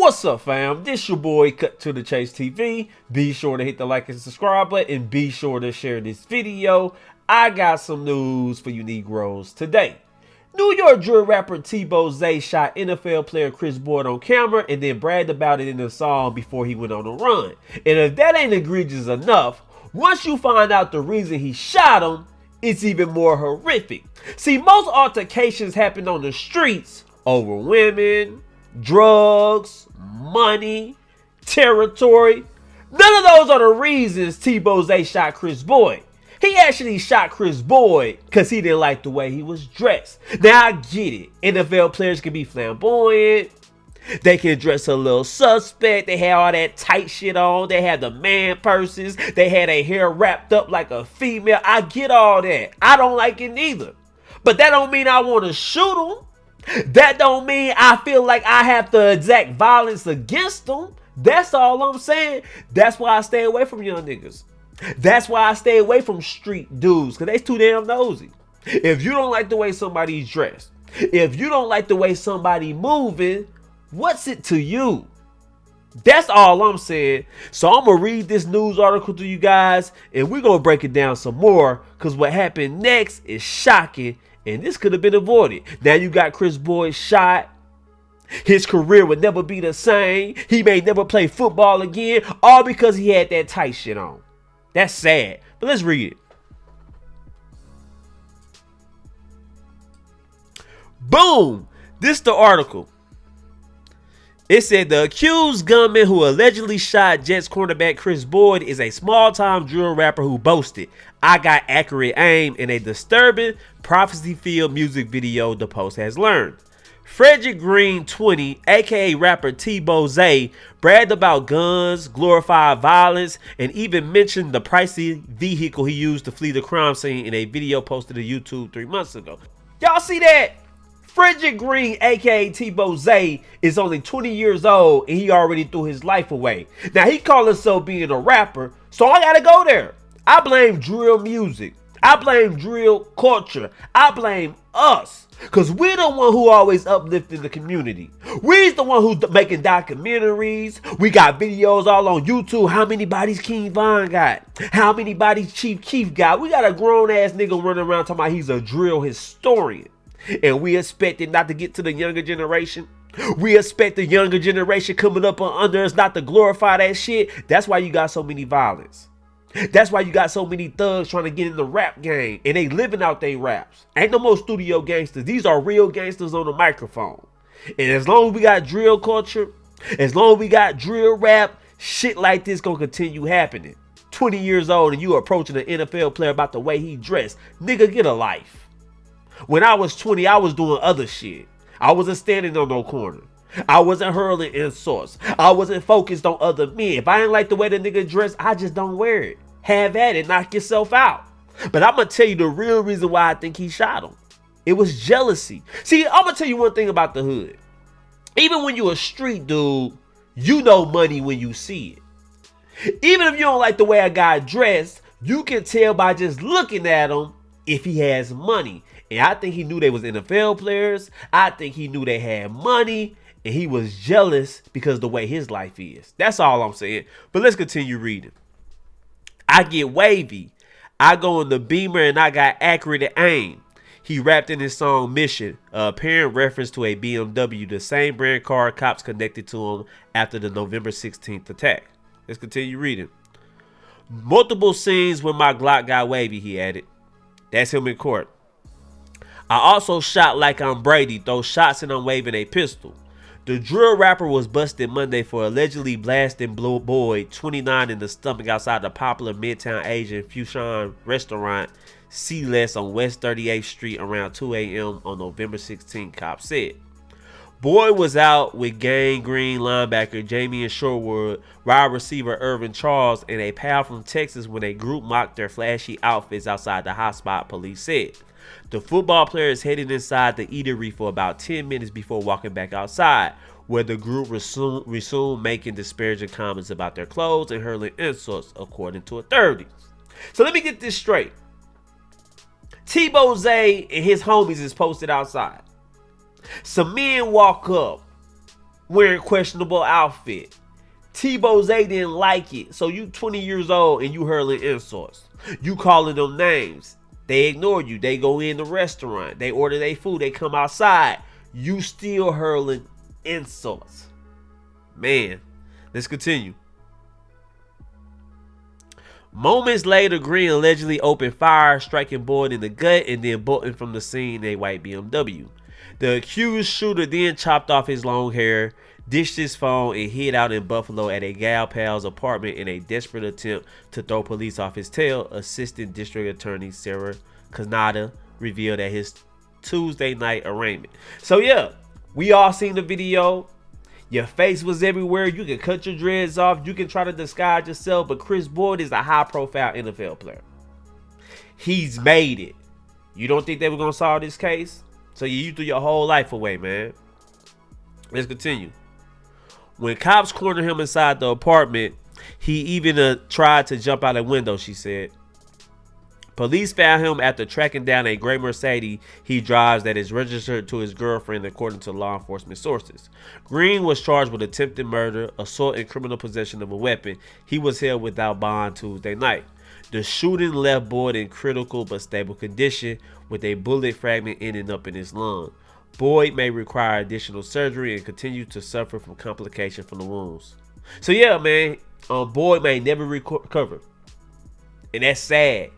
What's up, fam? This your boy Cut to the Chase TV. Be sure to hit the like and subscribe button and be sure to share this video. I got some news for you Negroes today. New York drill rapper T-Boz shot NFL player Kris Boyd on camera and then bragged about it in the song before he went on a run. And if that ain't egregious enough, once you find out the reason he shot him, it's even more horrific. See, most altercations happen on the streets over women, drugs, money, territory. None of those are the reasons T-Boz shot Kris Boyd. He actually shot Kris Boyd because he didn't like the way he was dressed. Now I get it. NFL players can be flamboyant. They can dress a little suspect. They had all that tight shit on. They had the man purses. They had their hair wrapped up like a female. I get all that. I don't like it neither. But that don't mean I want to shoot them. That don't mean I feel like I have to exact violence against them. That's all I'm saying. That's why I stay away from young niggas. That's why I stay away from street dudes, because they too damn nosy. If you don't like the way somebody's dressed, if you don't like the way somebody moving, what's it to you? That's all I'm saying. So I'm going to read this news article to you guys, and we're going to break it down some more, because what happened next is shocking. And this could have been avoided. Now you got Kris Boyd shot. His career would never be the same. He may never play football again. All because he had that tight shit on. That's sad. But let's read it. Boom. This the article. It said the accused gunman who allegedly shot Jets cornerback Kris Boyd is a small-time drill rapper who boasted, "I got accurate aim," in a disturbing, prophecy-filled music video, the Post has learned. Frederick Green, 20, aka rapper T-Boz, bragged about guns, glorified violence, and even mentioned the pricey vehicle he used to flee the crime scene in a video posted to YouTube 3 months ago. Y'all see that? Frederick Green, aka T-Boz, is only 20 years old and he already threw his life away. Now he called himself being a rapper, so I gotta go there. I blame drill music. I blame drill culture. I blame us. Because we're the one who always uplifting the community. We's the one who's making documentaries. We got videos all on YouTube. How many bodies King Von got? How many bodies Chief Keef got? We got a grown ass nigga running around talking about he's a drill historian. And we expect it not to get to the younger generation. We expect the younger generation coming up under us not to glorify that shit. That's why you got so many violence. That's why you got so many thugs trying to get in the rap game. And they living out their raps. Ain't no more studio gangsters. These are real gangsters on the microphone. And as long as we got drill culture, as long as we got drill rap, shit like this gonna continue happening. 20 years old and you approaching an NFL player about the way he dressed. Nigga, get a life. When I was 20, I was doing other shit. I wasn't standing on no corner. I wasn't hurling insults. I wasn't focused on other men. If I ain't like the way the nigga dressed, I just don't wear it. Have at it, knock yourself out. But I'm going to tell you the real reason why I think he shot him. It was jealousy. See, I'm going to tell you one thing about the hood. Even when you a street dude, you know money when you see it. Even if you don't like the way a guy dressed, you can tell by just looking at him if he has money. And I think he knew they was NFL players. I think he knew they had money. And he was jealous because of the way his life is. That's all I'm saying. But let's continue reading. I get wavy. I go in the Beamer and I got accurate aim. He rapped in his song Mission, a apparent reference to a BMW, the same brand car cops connected to him after the November 16th attack. Let's continue reading. Multiple scenes when my Glock got wavy, he added. That's him in court. I also shot like I'm Brady, throw shots and I'm waving a pistol. The drill rapper was busted Monday for allegedly blasting Boyd, 29, in the stomach outside the popular Midtown Asian fusion restaurant Senseless on West 38th Street around 2 a.m. on November 16, cops said. Boyd was out with Gang Green linebacker Jamie Sherwood, wide receiver Irvin Charles, and a pal from Texas when a group mocked their flashy outfits outside the hotspot, police said. The football players headed inside the eatery for about 10 minutes before walking back outside, where the group resumed making disparaging comments about their clothes and hurling insults, according to authorities. So let me get this straight. T-Boz and his homies is posted outside. Some men walk up wearing questionable outfit. Tebow Zay didn't like it. So you 20 years old and you hurling insults. You calling them names. They ignore you. They go in the restaurant. They order their food. They come outside. You still hurling insults. Man, let's continue. Moments later, Green allegedly opened fire, striking Boyd in the gut and then bolting from the scene in a white BMW. The accused shooter then chopped off his long hair, ditched his phone, and hid out in Buffalo at a gal pal's apartment in a desperate attempt to throw police off his tail. Assistant District Attorney Sarah Kanada revealed at his Tuesday night arraignment. So yeah, we all seen the video. Your face was everywhere. You can cut your dreads off. You can try to disguise yourself. But Kris Boyd is a high-profile NFL player. He's made it. You don't think they were going to solve this case? So you threw your whole life away, man. Let's continue. When cops cornered him inside the apartment, he even tried to jump out a window, she said. Police found him after tracking down a gray Mercedes he drives that is registered to his girlfriend, according to law enforcement sources. Green was charged with attempted murder, assault, and criminal possession of a weapon. He was held without bond Tuesday night. The shooting left Boyd in critical but stable condition, with a bullet fragment ending up in his lung. Boyd may require additional surgery and continue to suffer from complications from the wounds. So yeah, man, Boyd may never recover, and that's sad.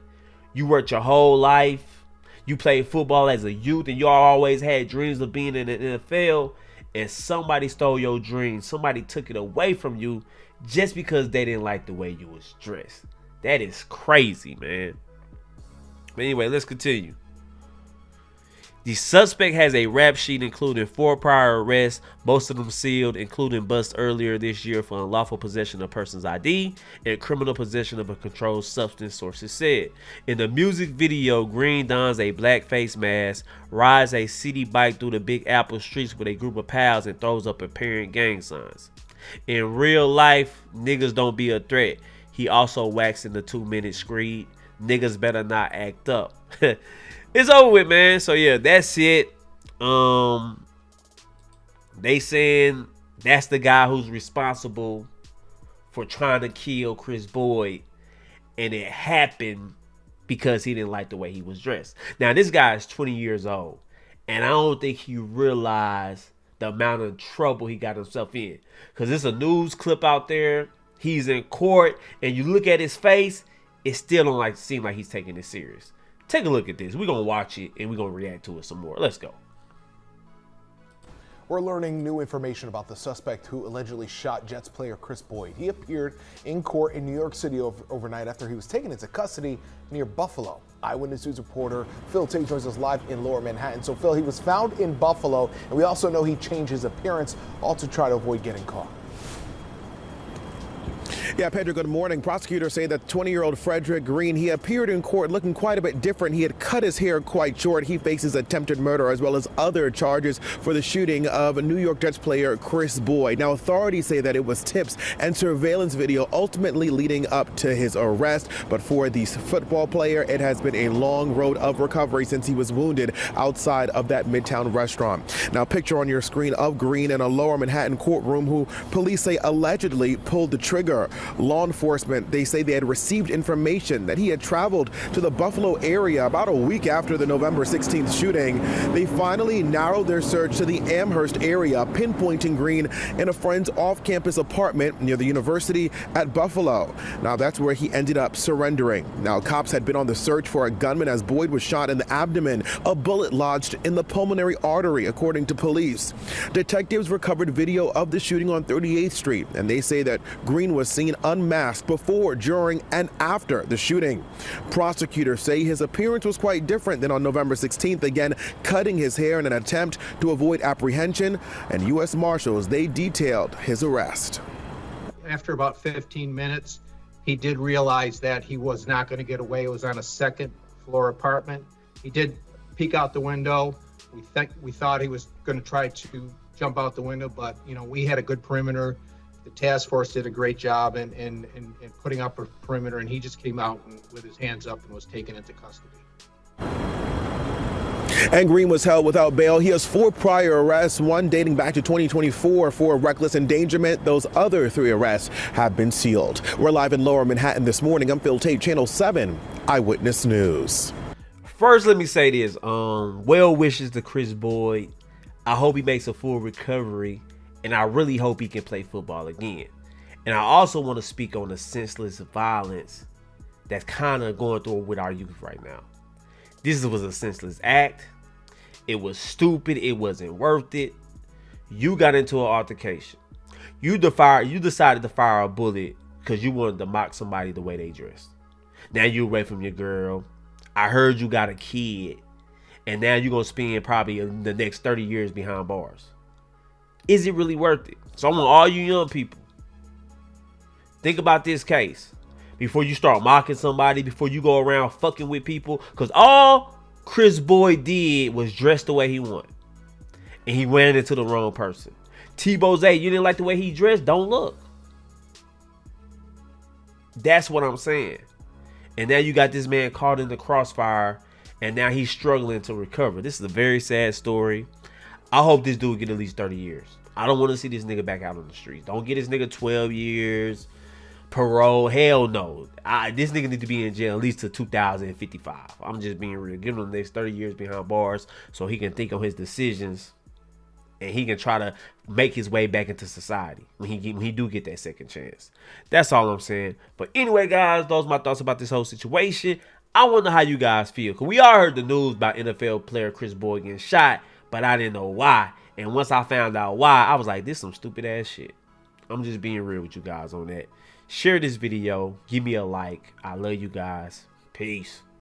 You worked your whole life. You played football as a youth, and you always had dreams of being in the NFL. And somebody stole your dream. Somebody took it away from you just because they didn't like the way you was dressed. That is crazy, man. But anyway, let's continue. The suspect has a rap sheet including 4 prior arrests, most of them sealed, including busts earlier this year for unlawful possession of person's ID and criminal possession of a controlled substance, sources said. In the music video, Green dons a black face mask, rides a city bike through the Big Apple streets with a group of pals, and throws up apparent gang signs. In real life, niggas don't be a threat. He also waxed in the 2-minute screed. Niggas better not act up. It's over with, man. So yeah, that's it. They saying that's the guy who's responsible for trying to kill Kris Boyd, and it happened because he didn't like the way he was dressed. Now this guy is 20 years old, and I don't think he realized the amount of trouble he got himself in. Because there's a news clip out there. He's in court, and you look at his face, it still don't seem like he's taking it serious. Take a look at this. We're going to watch it and we're going to react to it some more. Let's go. We're learning new information about the suspect who allegedly shot Jets player Kris Boyd. He appeared in court in New York City overnight after he was taken into custody near Buffalo. Eyewitness News reporter Phil Tate joins us live in Lower Manhattan. So Phil, he was found in Buffalo, and we also know he changed his appearance, all to try to avoid getting caught. Yeah, Pedro, good morning. Prosecutors say that 20-year-old Frederick Green, he appeared in court looking quite a bit different. He had cut his hair quite short. He faces attempted murder as well as other charges for the shooting of New York Jets player Kris Boyd. Now, authorities say that it was tips and surveillance video ultimately leading up to his arrest. But for the football player, it has been a long road of recovery since he was wounded outside of that Midtown restaurant. Now, picture on your screen of Green in a Lower Manhattan courtroom who police say allegedly pulled the trigger. Law enforcement, they say they had received information that he had traveled to the Buffalo area about a week after the November 16th shooting. They finally narrowed their search to the Amherst area, pinpointing Green in a friend's off-campus apartment near the university at Buffalo. Now, that's where he ended up surrendering. Now, cops had been on the search for a gunman as Boyd was shot in the abdomen, a bullet lodged in the pulmonary artery, according to police. Detectives recovered video of the shooting on 38th Street, and they say that Green was seen unmasked before, during, and after the shooting. Prosecutors say his appearance was quite different than on November 16th, again cutting his hair in an attempt to avoid apprehension, and U.S. Marshals, they detailed his arrest. After about 15 minutes, he did realize that he was not going to get away. It was on a second floor apartment. He did peek out the window. We thought he was going to try to jump out the window, but we had a good perimeter. The task force did a great job in putting up a perimeter, and he just came out with his hands up and was taken into custody. And Green was held without bail. He has 4 prior arrests, one dating back to 2024 for reckless endangerment. Those other 3 arrests have been sealed. We're live in Lower Manhattan this morning. I'm Phil Tate, Channel 7 Eyewitness News. First, let me say this. Well wishes to Kris Boyd. I hope he makes a full recovery, and I really hope he can play football again. And I also want to speak on the senseless violence that's kind of going through with our youth right now. This was a senseless act. It was stupid. It wasn't worth it. You got into an altercation. You decided to fire a bullet because you wanted to mock somebody the way they dressed. Now you're away from your girl. I heard you got a kid. And now you're going to spend probably the next 30 years behind bars. Is it really worth it? So I want all you young people, think about this case before you start mocking somebody, before you go around fucking with people. Because all Kris Boyd did was dress the way he wanted. And he ran into the wrong person. T-Boze, you didn't like the way he dressed? Don't look. That's what I'm saying. And now you got this man caught in the crossfire. And now he's struggling to recover. This is a very sad story. I hope this dude get at least 30 years. I don't want to see this nigga back out on the streets. Don't get this nigga 12 years. Parole, hell no. This nigga need to be in jail at least to 2055. I'm just being real. Give him the next 30 years behind bars so he can think on his decisions and he can try to make his way back into society when he do get that second chance. That's all I'm saying. But anyway, guys, those are my thoughts about this whole situation. I wonder how you guys feel, because we all heard the news about NFL player Kris Boyd getting shot, but I didn't know why. And once I found out why, I was like, this is some stupid ass shit. I'm just being real with you guys on that. Share this video. Give me a like. I love you guys. Peace.